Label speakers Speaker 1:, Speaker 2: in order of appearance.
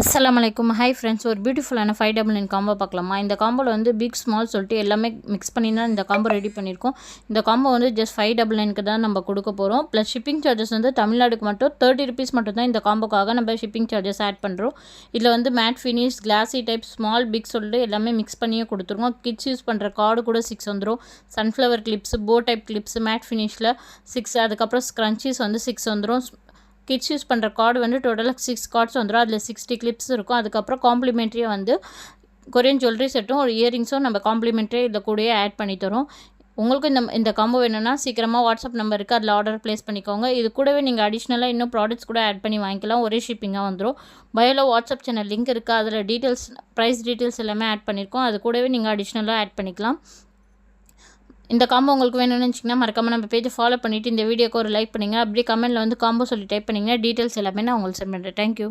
Speaker 1: அஸ்ஸலாமலைக்கும். Hi friends, ஒரு பியூட்டிஃபுல்லான 599 combo பார்க்கலாமா? இந்த காம்போவில் வந்து பிக் ஸ்மால் சொல்லிட்டு எல்லாமே மிக்ஸ் பண்ணி தான் இந்த காம்போ ரெடி பண்ணியிருக்கோம். இந்த காம்போ வந்து ஜஸ்ட் 599க்கு தான் நம்ம கொடுக்க போகிறோம். ப்ளஸ் ஷிப்பிங் சார்ஜஸ் வந்து தமிழ்நாடுக்கு மட்டும் 30 ருபீஸ் மட்டும் தான் இந்த காம்போக்காக நம்ம ஷிப்பிங் சார்ஜஸ் ஆட் பண்ணுறோம். இதில் வந்து matte finish, classy type, small, big சொல்லிட்டு எல்லாமே மிக்ஸ் பண்ணியே கொடுத்துருவோம். கிட்ஸ் யூஸ் பண்ணுற கார்டு கூட 6 வந்துடும். சன்ஃப்ளவர் கிளிப்ஸ், போ டைப் கிளிப்ஸ் மேட் ஃபினிஷில் 6, அதுக்கப்புறம் ஸ்க்ரன்ச்சீஸ் வந்து 6 வந்துடும். கிட்ஸ் யூஸ் பண்ணுற கார்டு வந்து டோட்டலாக 6 கார்ட்ஸ் வந்துடும். அதில் 60 கிளிப்ஸ் இருக்கும். அதுக்கப்புறம் காம்ப்ளிமெண்ட்ரியாக வந்து கொரியன் ஜுவல்லரி செட்டும் ஒரு இயரிங்ஸும் நம்ம காம்ப்ளிமெண்ட்ரி இதில் கூடயே ஆட் பண்ணி தரோம். உங்களுக்கு இந்த காம்போ வேணும்னா சீக்கிரமாக வாட்ஸ்அப் நம்பர் இருக்குது, அதில் ஆர்டர் ப்ளேஸ் பண்ணிக்கோங்க. இது கூடவே நீங்கள் அடிஷ்னலாக இன்னும் ப்ராடக்ட்ஸ் கூட ஆட் பண்ணி வாங்கிக்கலாம். ஒரே ஷிப்பிங்காக வந்துடும். பயோவில் வாட்ஸ்அப் சேனல் லிங்க் இருக்குது. அதில் டீட்டெயில்ஸ், ப்ரைஸ் டீட்டெயில்ஸ் எல்லாமே ஆட் பண்ணியிருக்கோம். அது கூடவே நீங்கள் அடிஷ்னலாக ஆட் பண்ணிக்கலாம். இந்த காம்போ உங்களுக்கு வேணும்னு நினச்சிங்கன்னா மறக்காமல் நம்ம பேஜை ஃபாலோ பண்ணிவிட்டு இந்த வீடியோக்கு ஒரு லைக் பண்ணுங்கள். அப்படியே கமெண்ட்டில் வந்து காம்போ சொல்லி டைப் பண்ணிங்கன்னா டீட்டெயில்ஸ் எல்லாமே நான் உங்களுக்கு சென்ட் பண்ணுறேன். தேங்க்யூ.